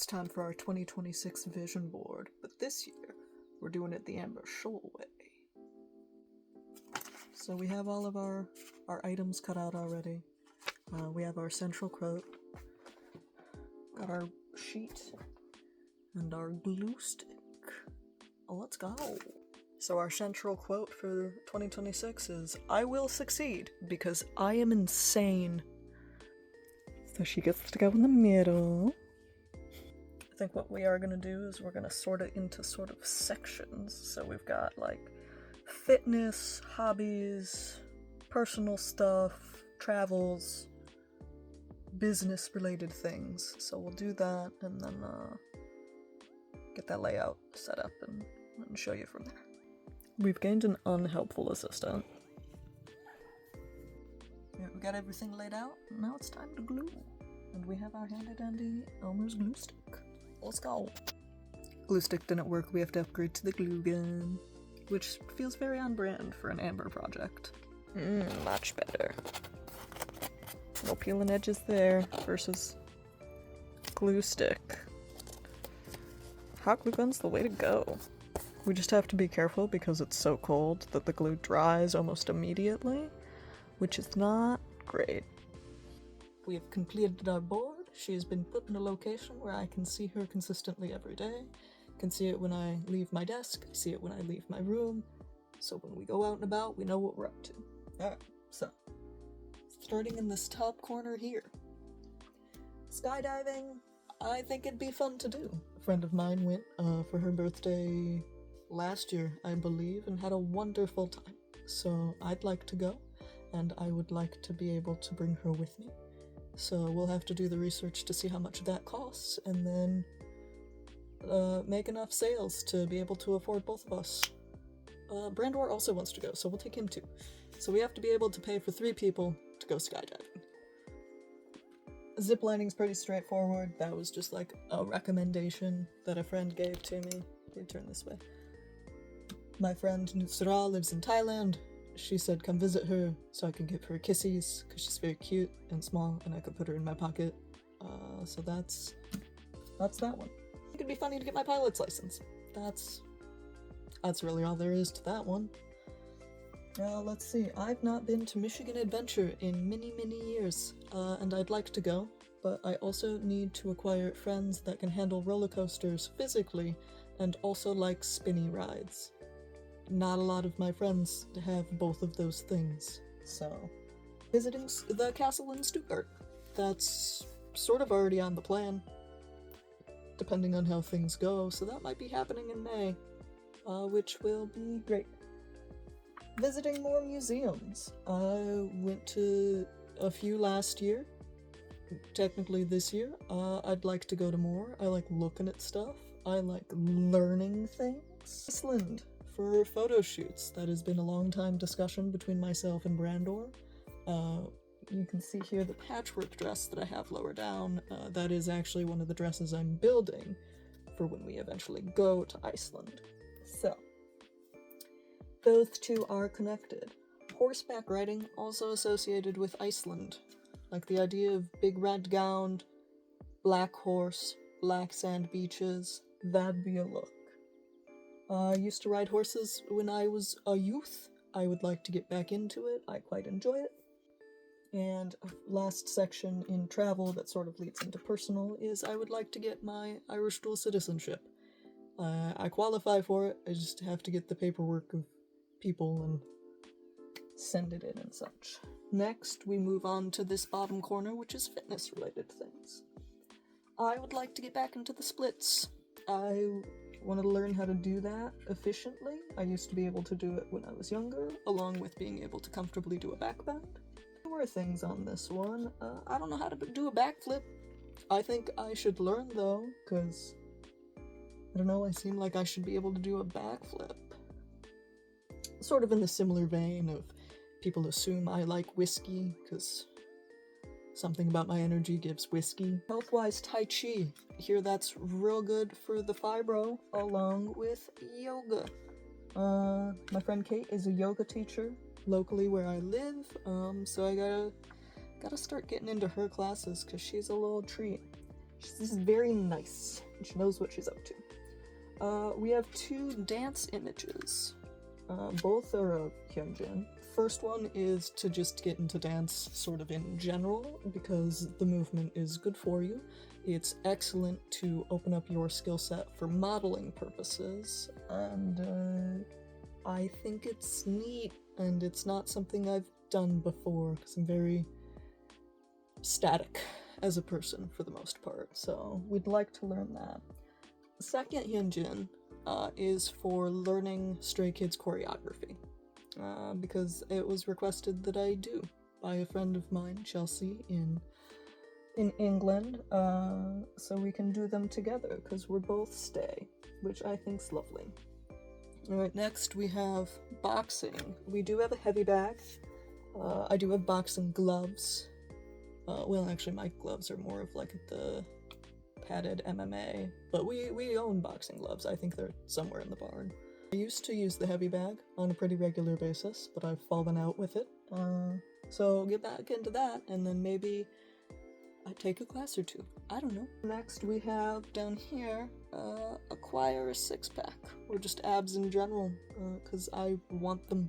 It's time for our 2026 vision board, but this year we're doing it the Amber Shoal way. So we have all of our items cut out already. We have our central quote, got our sheet, and our glue stick. Let's go. So our central quote for 2026 is, "I will succeed because I am insane." So she gets to go in the middle. I think what we are going to do is we're going to sort it into sort of sections. So we've got like fitness, hobbies, personal stuff, travels, business related things. So we'll do that and then get that layout set up and show you from there. We've gained an unhelpful assistant. Yeah, we got everything laid out. Now it's time to glue. And we have our handy dandy Elmer's glue stick. Let's go. Glue stick didn't work, we have to upgrade to the glue gun, which feels very on brand for an Amber project. Much better. No peeling edges there versus glue stick. Hot glue gun's the way to go. We just have to be careful because it's so cold that the glue dries almost immediately, which is not great. We have completed our board. She has been put in a location where I can see her consistently every day. Can see it when I leave my desk, I see it when I leave my room. So when we go out and about, we know what we're up to. Alright, so starting in this top corner here. Skydiving, I think it'd be fun to do. A friend of mine went for her birthday last year, I believe, and had a wonderful time. So I'd like to go, and I would like to be able to bring her with me. So we'll have to do the research to see how much that costs, and then make enough sales to be able to afford both of us. Brandor also wants to go, so we'll take him too. So we have to be able to pay for 3 people to go skydiving. Ziplining's pretty straightforward. That was just like a recommendation that a friend gave to me. You turn this way. My friend Nusra lives in Thailand. She said come visit her so I can give her kissies because she's very cute and small and I could put her in my pocket. So that's that one. It could be funny to get my pilot's license. That's really all there is to that one. Let's see. I've not been to Michigan Adventure in many years, and I'd like to go, but I also need to acquire friends that can handle roller coasters physically and also like spinny rides. Not a lot of my friends have both of those things, so visiting the castle in Stuttgart. That's sort of already on the plan, depending on how things go, so that might be happening in May, which will be great. Visiting more museums. I went to a few last year, technically this year. I'd like to go to more. I like looking at stuff. I like learning things. Iceland. For photo shoots. That has been a long time discussion between myself and Brandor. You can see here the patchwork dress that I have lower down. That is actually one of the dresses I'm building for when we eventually go to Iceland. So, those two are connected. Horseback riding also associated with Iceland. Like the idea of big red gown, black horse, black sand beaches. That'd be a look. I used to ride horses when I was a youth. I would like to get back into it. I quite enjoy it. And last section in travel that sort of leads into personal is I would like to get my Irish dual citizenship. I qualify for it. I just have to get the paperwork of people and send it in and such. Next, we move on to this bottom corner, which is fitness related things. I would like to get back into the splits. I wanted to learn how to do that efficiently. I used to be able to do it when I was younger, along with being able to comfortably do a back bend. There were things on this one. I don't know how to do a backflip. I think I should learn though, because I don't know, I seem like I should be able to do a backflip. Sort of in the similar vein of people assume I like whiskey, because something about my energy gives whiskey. Health-wise, Tai Chi. Hear that's real good for the fibro, along with yoga. My friend Kate is a yoga teacher locally where I live, so I gotta start getting into her classes because she's a little treat. She's very nice, and she knows what she's up to. We have 2 dance images. Both are of Hyunjin. First one is to just get into dance sort of in general, because the movement is good for you. It's excellent to open up your skill set for modeling purposes, and I think it's neat, and it's not something I've done before, because I'm very static as a person for the most part, so we'd like to learn that. The second Hyunjin is for learning Stray Kids choreography, because it was requested that I do by a friend of mine, Chelsea, in England, so we can do them together, because we're both stay, which I think's lovely. Alright, next we have boxing. We do have a heavy bag. I do have boxing gloves. Well, actually, my gloves are more of like the padded MMA, but we own boxing gloves. I think they're somewhere in the barn. I used to use the heavy bag on a pretty regular basis, but I've fallen out with it. So get back into that, and then maybe I take a class or 2. I don't know. Next we have down here, acquire a 6-pack, or just abs in general, because I want them.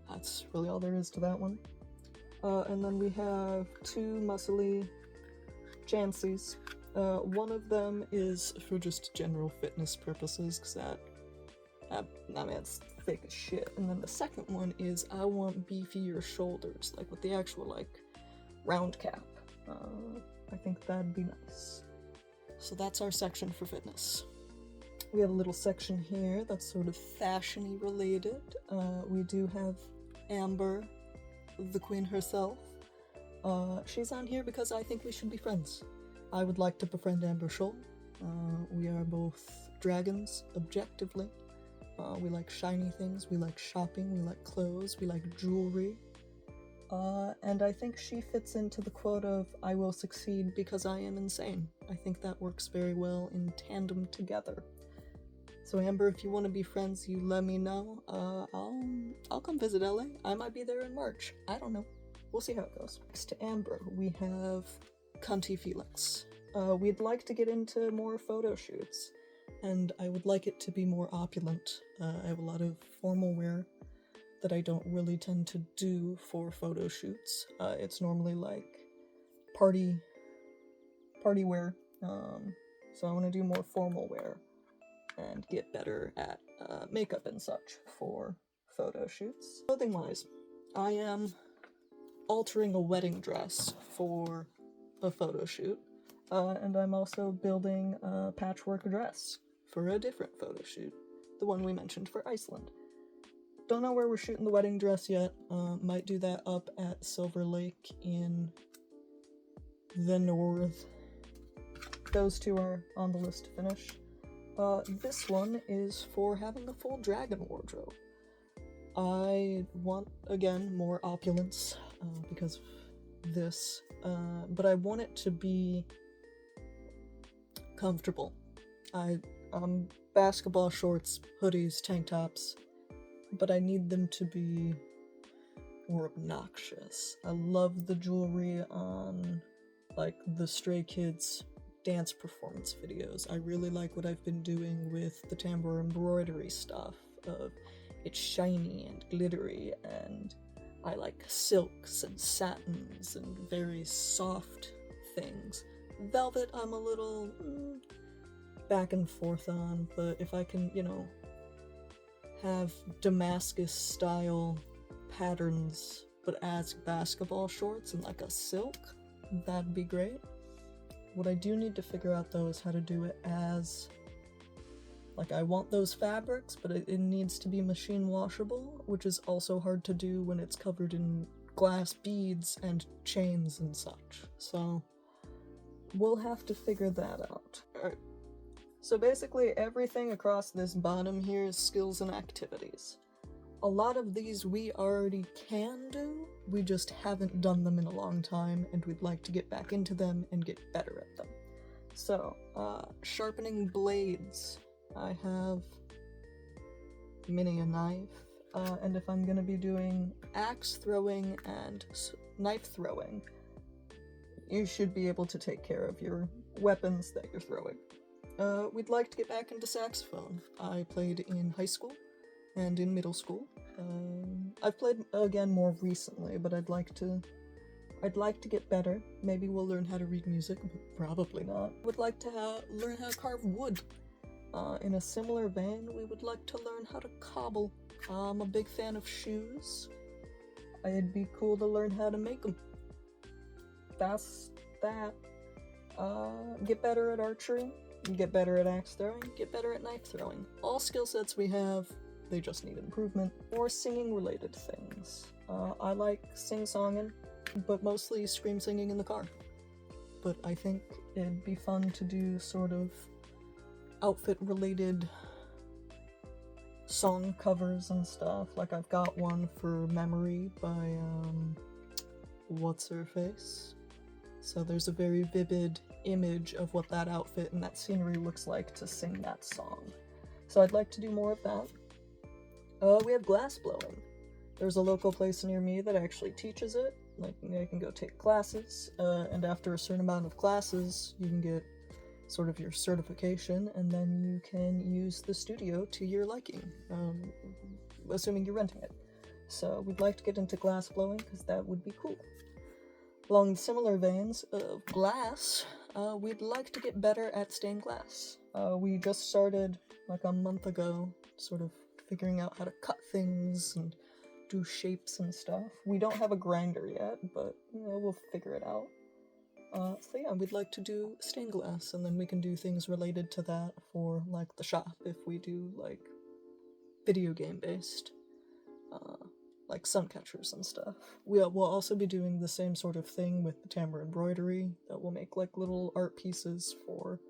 That's really all there is to that one. And then we have 2 muscly Jansies. One of them is for just general fitness purposes, because I mean, it's thick as shit. And then the second one is I want beefier shoulders, like with the actual, like, round cap. I think that'd be nice. So that's our section for fitness. We have a little section here that's sort of fashion-y related. We do have Amber, the queen herself. She's on here because I think we should be friends. I would like to befriend Amber Scholl. We are both dragons, objectively. We like shiny things, we like shopping, we like clothes, we like jewelry. And I think she fits into the quote of, I will succeed because I am insane. I think that works very well in tandem together. So Amber, if you want to be friends, you let me know. I'll come visit LA. I might be there in March. I don't know. We'll see how it goes. Next to Amber, we have Cunty Felix. We'd like to get into more photo shoots, and I would like it to be more opulent. I have a lot of formal wear that I don't really tend to do for photo shoots. It's normally like party wear. So I want to do more formal wear and get better at makeup and such for photo shoots. Clothing wise, I am altering a wedding dress for a photo shoot, and I'm also building a patchwork dress for a different photo shoot, the one we mentioned for Iceland. Don't know where we're shooting the wedding dress yet. Might do that up at Silver Lake in the north. Those 2 are on the list to finish. This one is for having a full dragon wardrobe. I want, again, more opulence because of this, but I want it to be comfortable. Basketball shorts, hoodies, tank tops, but I need them to be more obnoxious. I love the jewelry on, like, the Stray Kids dance performance videos. I really like what I've been doing with the tambour embroidery stuff, of it's shiny and glittery, and I like silks and satins and very soft things. Velvet I'm a little back and forth on, but if I can, have Damascus style patterns but as basketball shorts and like a silk, that'd be great. What I do need to figure out though is how to do it as, like, I want those fabrics, but it needs to be machine washable, which is also hard to do when it's covered in glass beads and chains and such. So we'll have to figure that out. Alright. So basically everything across this bottom here is skills and activities. A lot of these we already can do, we just haven't done them in a long time, and we'd like to get back into them and get better at them. So, sharpening blades. I have many a knife, and if I'm gonna be doing axe throwing and knife throwing, you should be able to take care of your weapons that you're throwing. We'd like to get back into saxophone. I played in high school and in middle school. I've played again more recently, but I'd like to get better. Maybe we'll learn how to read music, but probably not. Would like to learn how to carve wood. In a similar vein, we would like to learn how to cobble. I'm a big fan of shoes. It'd be cool to learn how to make them. That's that. Get better at archery, get better at axe throwing, get better at knife throwing. All skill sets we have, they just need improvement. Or singing related things. I like sing-songing, but mostly scream singing in the car. But I think it'd be fun to do sort of outfit related song covers and stuff. Like I've got one for Memory by what's her face. So there's a very vivid image of what that outfit and that scenery looks like to sing that song. So I'd like to do more of that. We have glass blowing. There's a local place near me that actually teaches it. Like, I can go take classes, and after a certain amount of classes, you can get sort of your certification, and then you can use the studio to your liking, assuming you're renting it. So we'd like to get into glass blowing, because that would be cool. Along similar veins of glass, we'd like to get better at stained glass. We just started, like a month ago, sort of figuring out how to cut things and do shapes and stuff. We don't have a grinder yet, but, we'll figure it out. So yeah, we'd like to do stained glass, and then we can do things related to that for, like, the shop, if we do, like, video game based, like sun catchers and stuff. We'll also be doing the same sort of thing with the tambour embroidery, that we'll make, like, little art pieces for,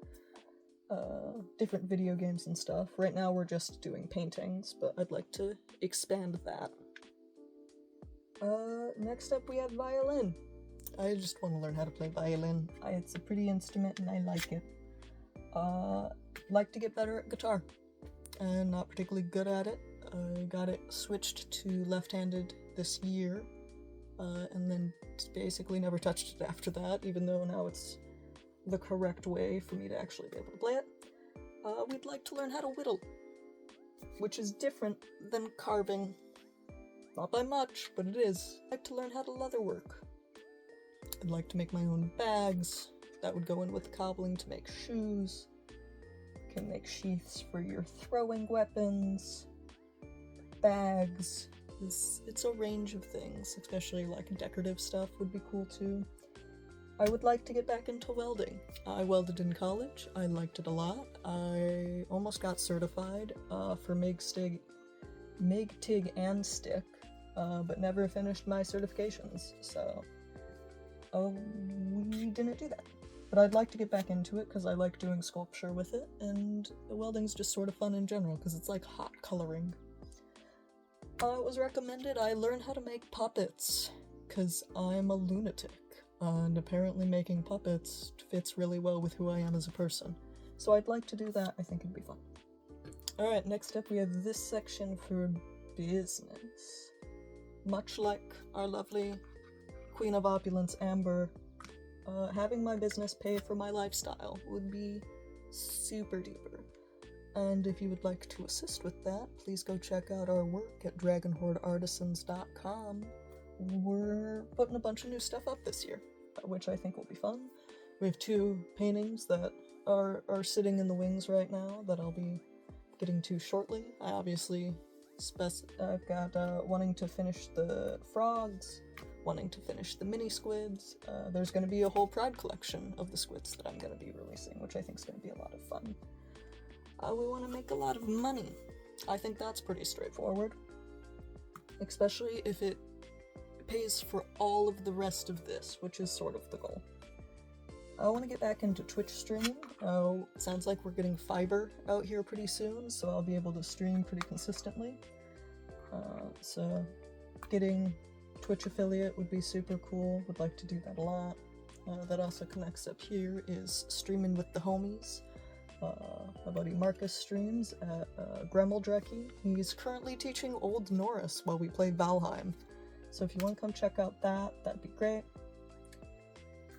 different video games and stuff. Right now we're just doing paintings, but I'd like to expand that. Next up we have violin. I just want to learn how to play violin. It's a pretty instrument and I like it. Like to get better at guitar. I'm not particularly good at it. I got it switched to left-handed this year, and then basically never touched it after that, even though now it's the correct way for me to actually be able to play it. We'd like to learn how to whittle, which is different than carving. Not by much, but it is. I'd like to learn how to leatherwork. I'd like to make my own bags. That would go in with cobbling to make shoes. You can make sheaths for your throwing weapons. Bags. It's a range of things, especially like decorative stuff would be cool too. I would like to get back into welding. I welded in college. I liked it a lot. I almost got certified for MIG, TIG, and stick, but never finished my certifications, so we didn't do that. But I'd like to get back into it because I like doing sculpture with it, and welding's just sort of fun in general because it's like hot coloring. It was recommended I learn how to make puppets because I'm a lunatic, and apparently making puppets fits really well with who I am as a person. So I'd like to do that. I think it'd be fun. Alright, next up we have this section for business. Much like our lovely Queen of Opulence, Amber, having my business pay for my lifestyle would be super duper. And if you would like to assist with that, please go check out our work at dragonhoardartisans.com. We're putting a bunch of new stuff up this year, which I think will be fun. We have 2 paintings that are sitting in the wings right now that I'll be getting to shortly. I obviously I've got wanting to finish the frogs, wanting to finish the mini squids. There's going to be a whole pride collection of the squids that I'm going to be releasing, which I think is going to be a lot of fun. We want to make a lot of money. I think that's pretty straightforward, especially if it pays for all of the rest of this, which is sort of the goal. I want to get back into Twitch streaming. It sounds like we're getting fiber out here pretty soon, so I'll be able to stream pretty consistently. So getting Twitch affiliate would be super cool. Would like to do that a lot. That also connects up here is streaming with the homies. My buddy Marcus streams at Gremeldrecky. He's currently teaching Old Norse while we play Valheim. So if you want to come check out that, that'd be great.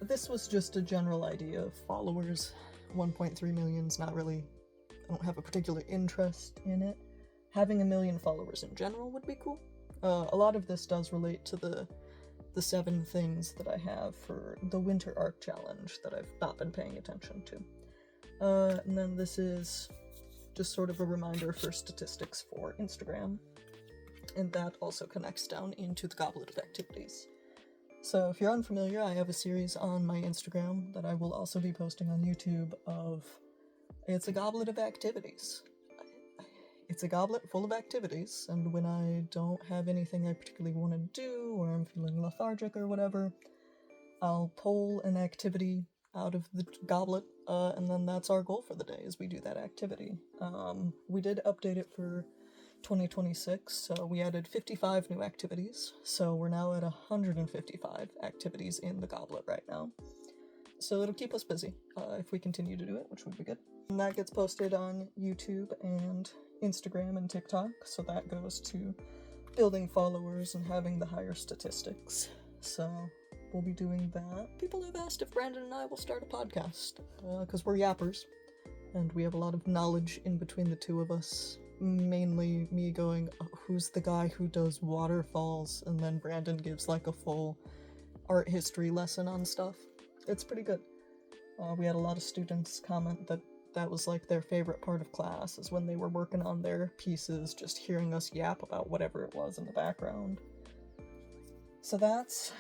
this was just a general idea of followers. 1.3 million's not really, I don't have a particular interest in it. Having 1 million followers in general would be cool. A lot of this does relate to the 7 things that I have for the Winter Arc Challenge that I've not been paying attention to. And then this is just sort of a reminder for statistics for Instagram, and that also connects down into the Goblet of Activities. So if you're unfamiliar, I have a series on my Instagram that I will also be posting on YouTube of, it's a goblet of activities. It's a goblet full of activities, and when I don't have anything I particularly want to do, or I'm feeling lethargic or whatever, I'll pull an activity out of the goblet, and then that's our goal for the day, is we do that activity. We did update it for 2026, so we added 55 new activities, so we're now at 155 activities in the goblet right now. So it'll keep us busy if we continue to do it, which would be good. And that gets posted on YouTube and Instagram and TikTok, so that goes to building followers and having the higher statistics. So we'll be doing that. People have asked if Brandon and I will start a podcast, because we're yappers, and we have a lot of knowledge in between the two of us. Mainly me going, oh, who's the guy who does waterfalls? And then Brandon gives like a full art history lesson on stuff. It's pretty good. We had a lot of students comment that that was like their favorite part of class, is when they were working on their pieces, just hearing us yap about whatever it was in the background. So that's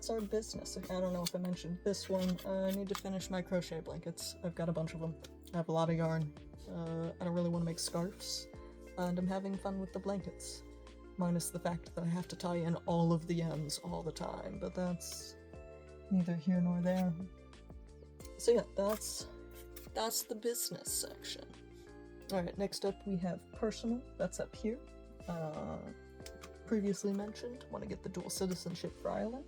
our business. I don't know if I mentioned this one. I need to finish my crochet blankets. I've got a bunch of them. I have a lot of yarn. I don't really want to make scarves, and I'm having fun with the blankets. Minus the fact that I have to tie in all of the ends all the time, but that's neither here nor there. So yeah, that's the business section. Alright, next up we have personal, that's up here. Previously mentioned, want to get the dual citizenship for Ireland.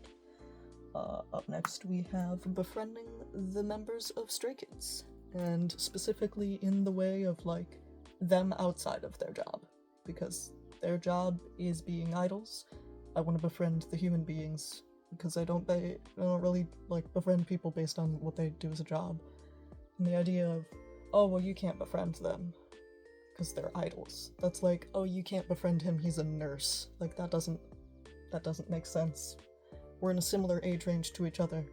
Up next we have befriending the members of Stray Kids, and specifically in the way of like them outside of their job, because their job is being idols. I want to befriend the human beings, because I don't really like befriend people based on what they do as a job. And the idea of, oh well, you can't befriend them because they're idols. That's like, oh, you can't befriend him, he's a nurse. Like that doesn't make sense. We're in a similar age range to each other.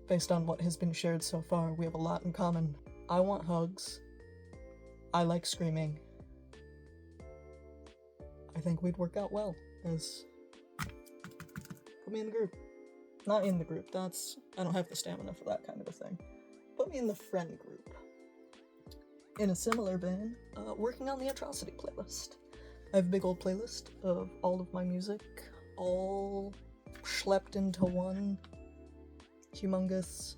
Based on what has been shared so far, we have a lot in common. I want hugs. I like screaming. I think we'd work out well as... Put me in the group. Not in the group, I don't have the stamina for that kind of a thing. Put me in the friend group. In a similar vein, working on the Atrocity playlist. I have a big old playlist of all of my music, all schlepped into one humongous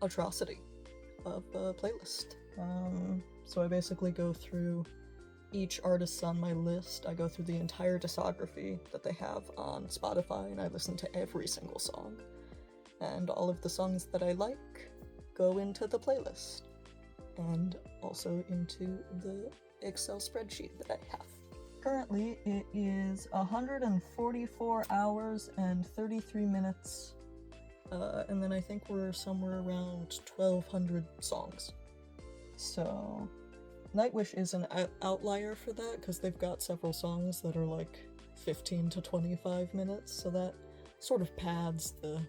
atrocity of a playlist. So I basically go through each artist on my list. I go through the entire discography that they have on Spotify, and I listen to every single song. And all of the songs that I like go into the playlist, and also into the Excel spreadsheet that I have. Currently, it is 144 hours and 33 minutes, and then I think we're somewhere around 1,200 songs. So Nightwish is an outlier for that, because they've got several songs that are like 15 to 25 minutes, so that sort of pads the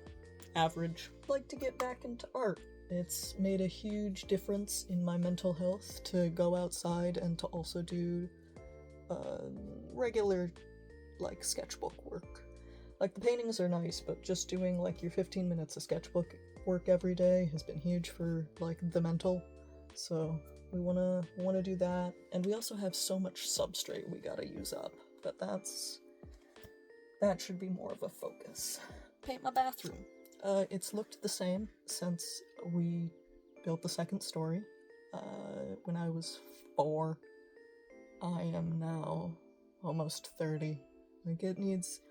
average. I'd like to get back into art. It's made a huge difference in my mental health to go outside and to also do regular, like, sketchbook work. Like, the paintings are nice, but just doing, like, your 15 minutes of sketchbook work every day has been huge for, like, the mental. So we wanna do that. And we also have so much substrate we gotta use up, but that should be more of a focus. Paint my bathroom. It's looked the same since we built the second story. When I was 4. I am now almost 30. Like, it needs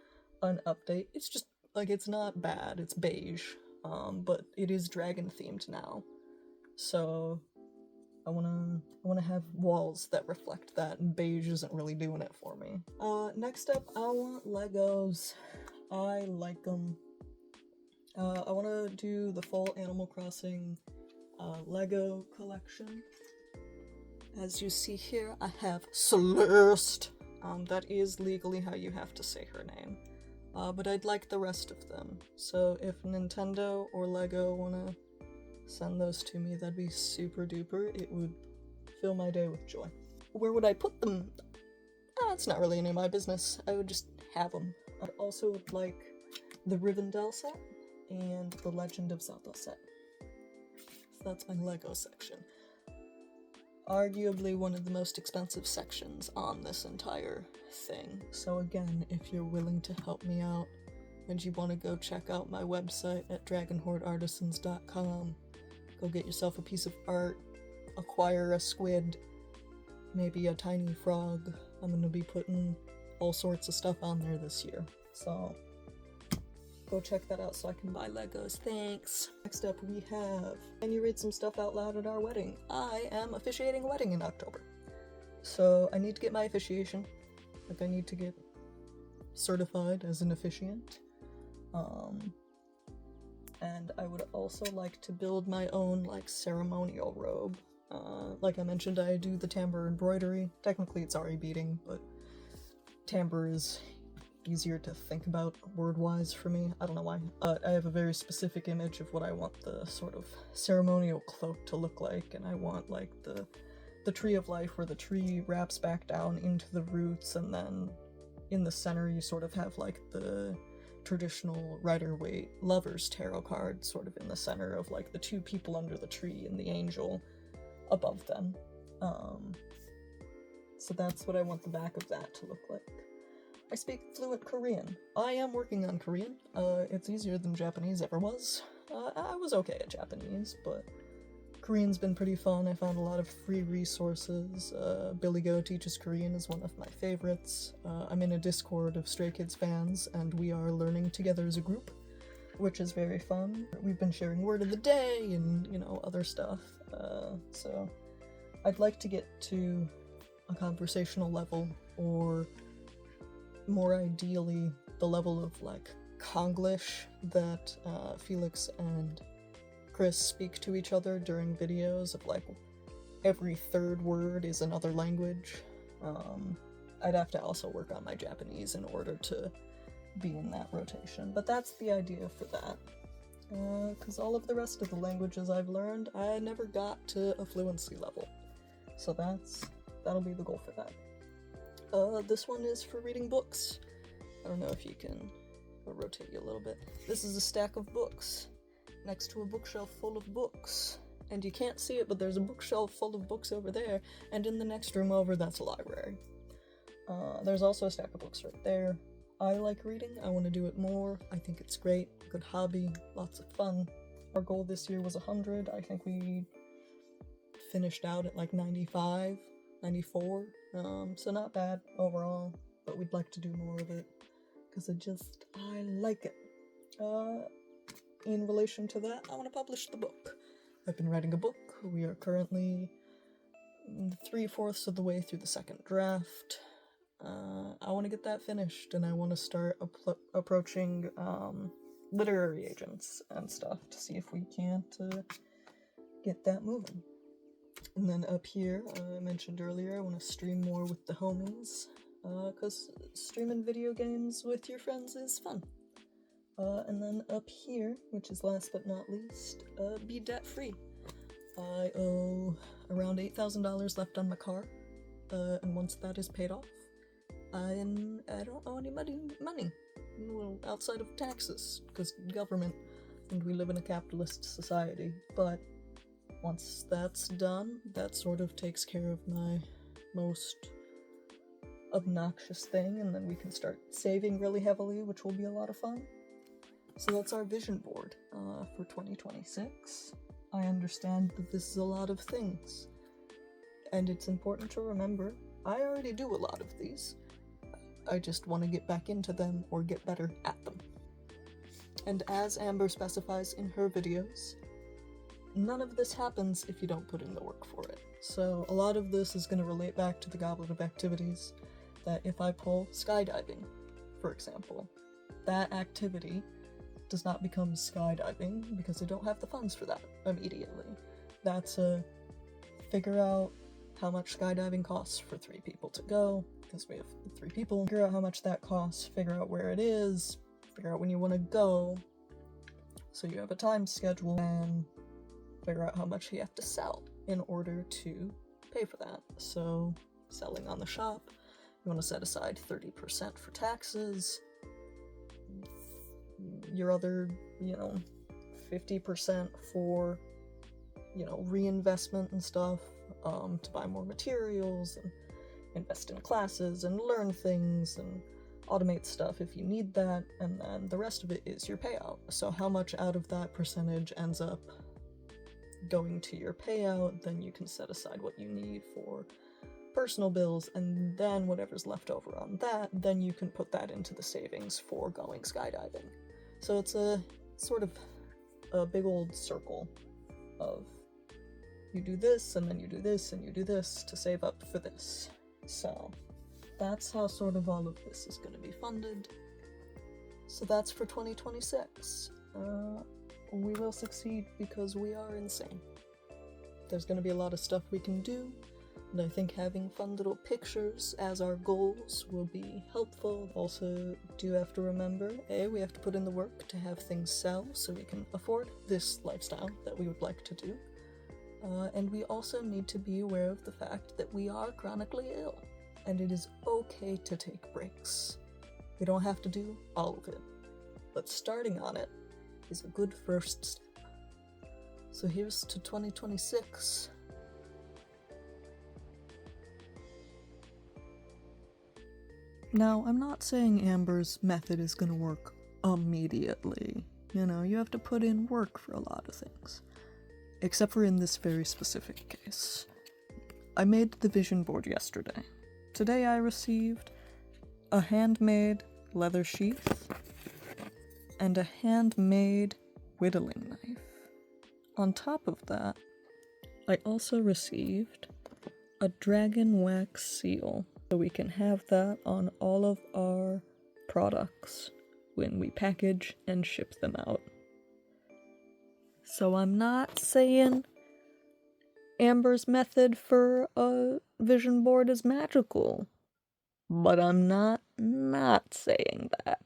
an update. It's just, like, it's not bad. It's beige. But it is dragon themed now. So I wanna have walls that reflect that, and beige isn't really doing it for me. Next up, I want Legos. I like them. I want to do the full Animal Crossing Lego collection. As you see here, I have Celeste. That is legally how you have to say her name. But I'd like the rest of them. So if Nintendo or Lego wanna send those to me, that'd be super duper. It would fill my day with joy. Where would I put them? It's not really any of my business. I would just have them. I also would like the Rivendell set and the Legend of Zelda set. So that's my Lego section. Arguably one of the most expensive sections on this entire thing. So again, if you're willing to help me out and you want to go check out my website at dragonhoardartisans.com, go get yourself a piece of art, acquire a squid, maybe a tiny frog. I'm going to be putting all sorts of stuff on there this year. So go check that out so I can buy Legos. Thanks. Next up we have, can you read some stuff out loud at our wedding? I am officiating a wedding in October. So I need to get my officiation. Like I need to get certified as an officiant. And I would also like to build my own like ceremonial robe. Like I mentioned, I do the timbre embroidery. Technically it's already beading, but timbre is easier to think about word-wise for me. I don't know why. I have a very specific image of what I want the sort of ceremonial cloak to look like, and I want like the tree of life where the tree wraps back down into the roots, and then in the center you sort of have like the traditional Rider-Waite Lover's Tarot card sort of in the center of like the two people under the tree and the angel above them. So that's what I want the back of that to look like. I speak fluent Korean. I am working on Korean. It's easier than Japanese ever was. I was okay at Japanese, but Korean's been pretty fun. I found a lot of free resources. Billy Go Teaches Korean is one of my favorites. I'm in a Discord of Stray Kids fans, and we are learning together as a group, which is very fun. We've been sharing word of the day and, you know, other stuff. So I'd like to get to a conversational level, or more ideally the level of like Konglish that Felix and Chris speak to each other during videos of like every third word is another language. I'd have to also work on my Japanese in order to be in that rotation, but that's the idea for that. Because all of the rest of the languages I've learned, I never got to a fluency level. So that'll be the goal for that. This one is for reading books. I don't know if you can, I'll rotate you a little bit. This is a stack of books next to a bookshelf full of books. And you can't see it, but there's a bookshelf full of books over there, and in the next room over, that's a library. There's also a stack of books right there. I like reading, I want to do it more. I think it's great, good hobby, lots of fun. Our goal this year was 100. I think we finished out at like 95, 94. So not bad overall, but we'd like to do more of it, because I like it. In relation to that, I want to publish the book. I've been writing a book. We are currently 3/4 of the way through the second draft. I want to get that finished, and I want to start approaching literary agents and stuff to see if we can't get that moving. And then up here, I mentioned earlier, I want to stream more with the homies, because streaming video games with your friends is fun. And then up here, which is last but not least, be debt-free. I owe around $8,000 left on my car, and once that is paid off, I don't owe any money, well, outside of taxes, because government, and we live in a capitalist society. But once that's done, that sort of takes care of my most obnoxious thing, and then we can start saving really heavily, which will be a lot of fun. So that's our vision board for 2026. I understand that this is a lot of things, and it's important to remember I already do a lot of these. I just want to get back into them or get better at them. And as Amber specifies in her videos, none of this happens if you don't put in the work for it. So a lot of this is going to relate back to the goblet of activities, that if I pull skydiving, for example, that activity does not become skydiving because they don't have the funds for that immediately. That's figure out how much skydiving costs for 3 people to go, because we have 3 people. Figure out how much that costs, figure out where it is, figure out when you want to go, so you have a time schedule, and figure out how much you have to sell in order to pay for that. So, selling on the shop, you want to set aside 30% for taxes, your other, 50% for, reinvestment and stuff, to buy more materials and invest in classes and learn things and automate stuff if you need that, and then the rest of it is your payout. So how much out of that percentage ends up going to your payout, then you can set aside what you need for personal bills, and then whatever's left over on that, then you can put that into the savings for going skydiving. So it's a sort of a big old circle of you do this, and then you do this, and you do this to save up for this. So that's how sort of all of this is going to be funded. So that's for 2026. We will succeed because we are insane. There's going to be a lot of stuff we can do, and I think having fun little pictures as our goals will be helpful. Also, do have to remember, we have to put in the work to have things sell so we can afford this lifestyle that we would like to do. And we also need to be aware of the fact that we are chronically ill, and it is okay to take breaks. We don't have to do all of it, but starting on it is a good first step. So here's to 2026. Now, I'm not saying Amber's method is going to work immediately. You have to put in work for a lot of things. Except for in this very specific case. I made the vision board yesterday. Today I received a handmade leather sheath and a handmade whittling knife. On top of that, I also received a dragon wax seal, so we can have that on all of our products when we package and ship them out. So I'm not saying Amber's method for a vision board is magical, but I'm not saying that.